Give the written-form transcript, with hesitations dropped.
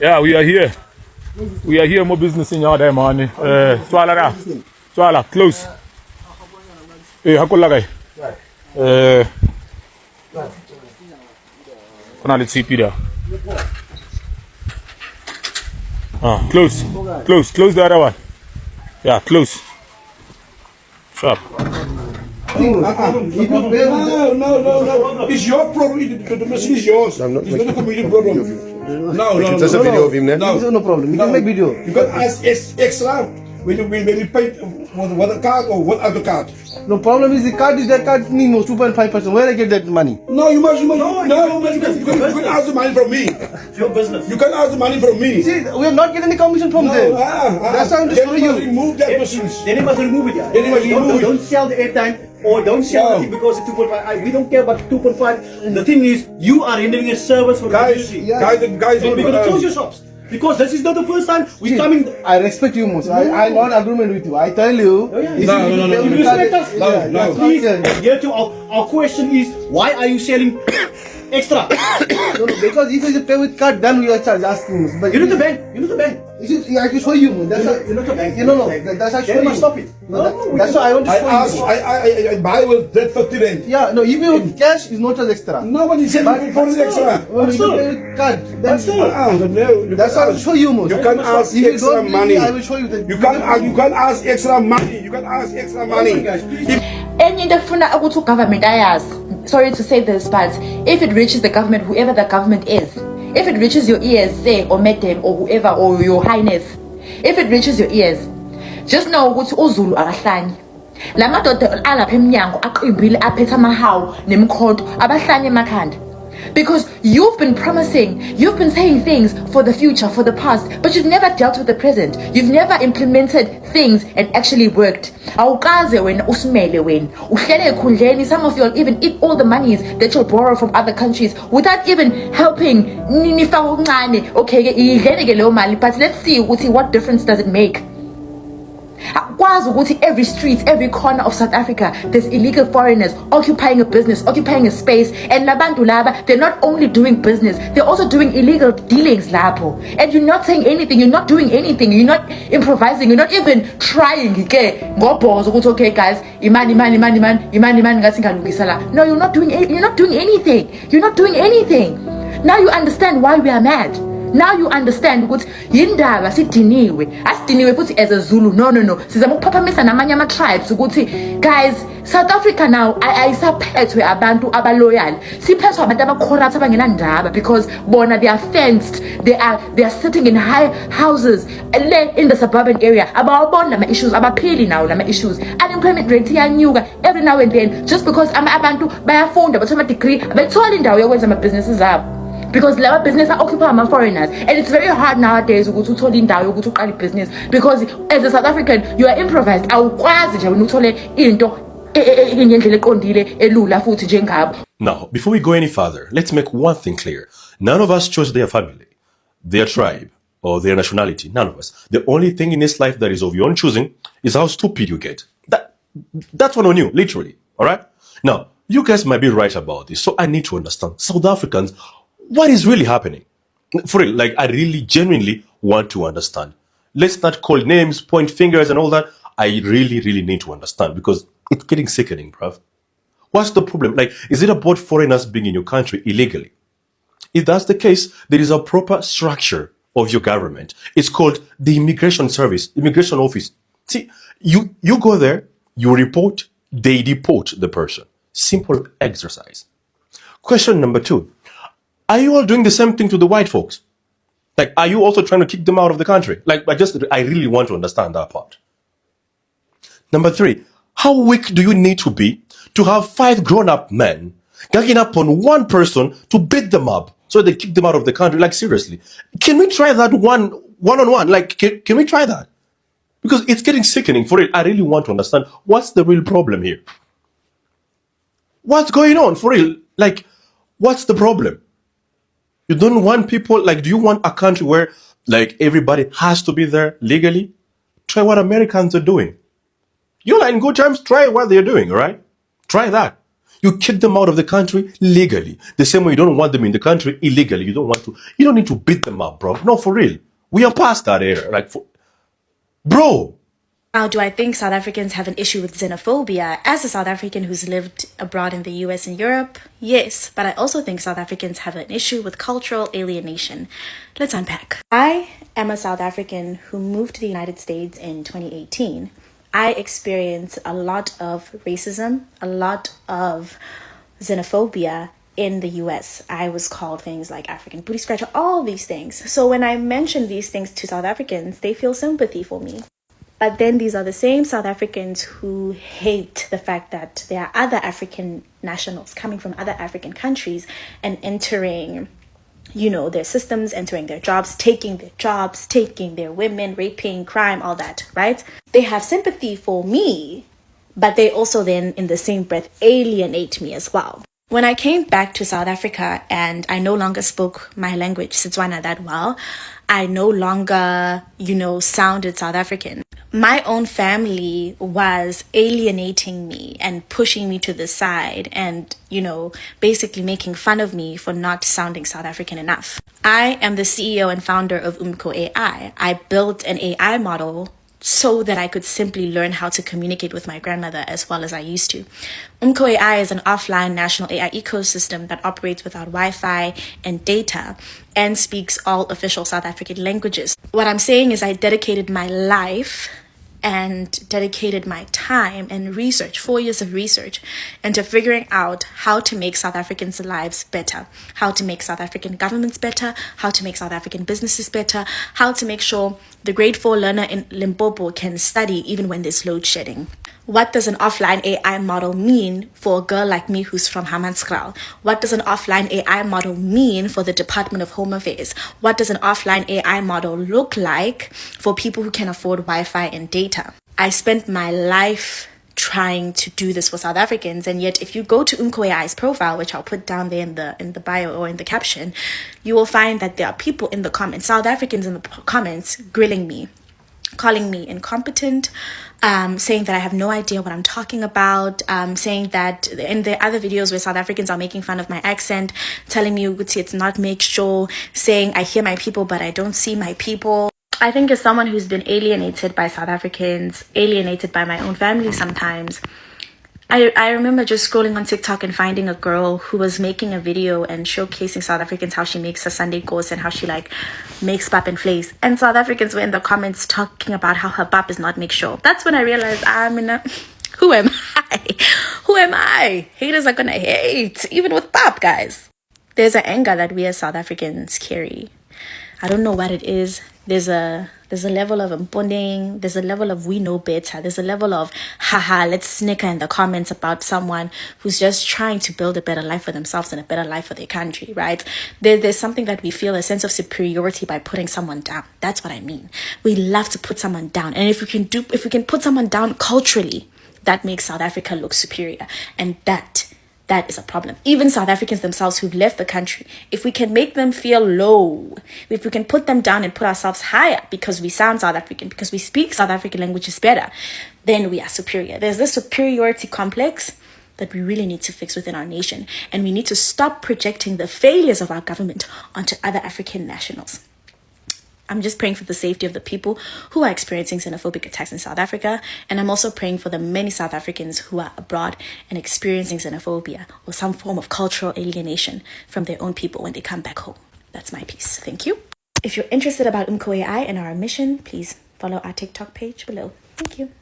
Yeah, we are here. We are here, more business in your day, man. Swala, close. Hakola guy. Let's see, Peter. Close the other one. Yeah, close. Sharp. No. It's your problem. The machine is yours. It's not a community problem. No. There's a video of him there. No problem. You can make video. You can ask extra when you pay what a card or what other card. No problem is the card is that card minimum 2.5%. Where I get that money? No, you must. You can ask the money from me. It's your business. You can ask the money from me. See, we are not getting any commission from them. That's how I'm just telling you. Remove that machines. Then you must remove it. Don't sell the airtime or don't sell nothing because it's 2.5. We don't care about 2.5. The thing is, you are rendering a service for the community. Guys, So we're gonna close your shops. Because this is not the first time we're coming. I respect you most. I'm not agreement with you. I tell you. No. You respect us. No. Please, here to our question is, why are you selling extra? No, because if you pay with card, then we are asking. But You're not the bank. I can show you. That's You're not the bank. No. That's how I show Then you. must stop it. That's why I want to show you. I buy with that 30 rand. Yeah, no, if you cash is not as extra. Nobody said for the extra. Well, if you pay with card, then that's how I will show you most. You can ask If you extra don't believe me, money. I will show you that. You can ask extra money. You can ask extra money. Enye into efuna ukuthi ugovernment ayazi. Sorry to say this, but if it reaches the government, whoever the government is, if it reaches your ears, say, or madam, or whoever, or your highness, if it reaches your ears, just know ukuthi uZulu akahlanye. La madoda alapha eminyango aqimbile aphethe amahawu nemkhodo abahlanye emakhanda. Because you've been promising, you've been saying things for the future, for the past, but you've never dealt with the present. You've never implemented things and actually worked. Awukaze wena usimele wena. Uhlele ekhundleni, some of you will even eat all the monies that you'll borrow from other countries without even helping. Nifaka okuncane. Okay, idlele ke leyo mali, but let's see ukuthi what difference does it make. Every street, every corner of South Africa, there's illegal foreigners occupying a business, occupying a space, and labantu laba, they're not only doing business, they're also doing illegal dealings lapo. And you're not saying anything, you're not doing anything, you're not improvising, you're not even trying. Okay, guys, imani. No, you're not doing anything. You're not doing anything. Now you understand why we are mad. Now you understand ukuthi yindaba sidiniwe futhi as a Zulu. No sizama ukuphaphamisa namanye ama tribes ukuthi guys, South Africa now ayisaphethwe abantu abaloyal, siphethwe abantu abacorrupt abangenandaba because bona they are fenced, they are sitting in high houses in the suburban area. Abawabona lama issues, abaphili nawo lama issues. Unemployment rate iyanyuka every now and then just because abantu bayafunda bathola ama degree bethola indawo yokwenza ama businesses abo. Because our business are occupied by foreigners, and it's very hard nowadays to uthole indawo yokuthi uqale business because as a South African you are improvised. Awukwazi nje uthole into ngendlela eqondile elula futhi njengabo. Now, before we go any further, let's make one thing clear. None of us chose their family, their tribe, or their nationality. None of us. The only thing in this life that is of your own choosing is how stupid you get. That's one on you, literally. All right? Now, you guys might be right about this, so I need to understand. South Africans, what is really happening? For real, like I really genuinely want to understand. Let's not call names, point fingers and all that. I really need to understand because it's getting sickening, bruv. What's the problem? Like, is it about foreigners being in your country illegally? If that's the case, there is a proper structure of your government. It's called the Immigration Service, Immigration Office. See, you go there, you report, they deport the person. Simple exercise. Question number 2. Are you all doing the same thing to the white folks? Like, are you also trying to kick them out of the country? Like, I really want to understand that part. Number 3, how weak do you need to be to have 5 grown-up men ganging up on one person to beat them up so they kick them out of the country? Like, seriously, can we try that one-on-one? Like, can we try that? Because it's getting sickening. For it, I really want to understand what's the real problem here. What's going on? For real, like, what's the problem? You don't want people, like, do you want a country where, like, everybody has to be there legally? Try what Americans are doing. You're in good terms, try what they're doing, all right? Try that. You kick them out of the country legally. The same way you don't want them in the country illegally. You don't need to beat them up, bro. No, for real. We are past that era. Bro. Now, do I think South Africans have an issue with xenophobia? As a South African who's lived abroad in the US and Europe, yes, but I also think South Africans have an issue with cultural alienation. Let's unpack. I am a South African who moved to the United States in 2018. I experienced a lot of racism, a lot of xenophobia in the US. I was called things like African booty scratcher, all these things. So when I mention these things to South Africans, they feel sympathy for me. But then these are the same South Africans who hate the fact that there are other African nationals coming from other African countries and entering, their systems, entering their jobs, taking their women, raping, crime, all that, right? They have sympathy for me, but they also then in the same breath alienate me as well. When I came back to South Africa and I no longer spoke my language, Setswana, that well, I no longer, sounded South African. My own family was alienating me and pushing me to the side and, basically making fun of me for not sounding South African enough. I am the CEO and founder of Umko AI. I built an AI model so that I could simply learn how to communicate with my grandmother as well as I used to. Umko AI is an offline national AI ecosystem that operates without Wi-Fi and data and speaks all official South African languages. What I'm saying is I dedicated my life and dedicated my time and research, 4 years of research, into figuring out how to make South Africans' lives better, how to make South African governments better, how to make South African businesses better, how to make sure the grade 4 learner in Limpopo can study even when there's load shedding. What does an offline AI model mean for a girl like me who's from Hammanskraal? What does an offline AI model mean for the Department of Home Affairs? What does an offline AI model look like for people who can afford Wi-Fi and data? I spent my life trying to do this for South Africans, and yet if you go to Umko AI's profile, which I'll put down there in the bio or in the caption, you will find that there are people in the comments, South Africans in the comments, grilling me, calling me incompetent, saying that I have no idea what I'm talking about, saying that in the other videos where South Africans are making fun of my accent, telling me it's not make sure, saying I hear my people but I don't see my people. I think as someone who's been alienated by South Africans, alienated by my own family sometimes, I remember just scrolling on TikTok and finding a girl who was making a video and showcasing South Africans, how she makes her Sunday course and how she makes pap and fleis. And South Africans were in the comments talking about how her pap is not make sure. That's when I realized who am I? Who am I? Haters are gonna hate, even with pap, guys. There's an anger that we as South Africans carry. I don't know what it is. There's a level of bonding. There's a level of we know better. There's a level of haha, let's snicker in the comments about someone who's just trying to build a better life for themselves and a better life for their country, right? There's something that we feel, a sense of superiority by putting someone down. That's what I mean. We love to put someone down, and if we can put someone down culturally, that makes South Africa look superior, and that is a problem. Even South Africans themselves who've left the country, if we can make them feel low, if we can put them down and put ourselves higher because we sound South African, because we speak South African languages better, then we are superior. There's this superiority complex that we really need to fix within our nation, and we need to stop projecting the failures of our government onto other African nationals. I'm just praying for the safety of the people who are experiencing xenophobic attacks in South Africa. And I'm also praying for the many South Africans who are abroad and experiencing xenophobia or some form of cultural alienation from their own people when they come back home. That's my piece. Thank you. If you're interested about Umko AI and our mission, please follow our TikTok page below. Thank you.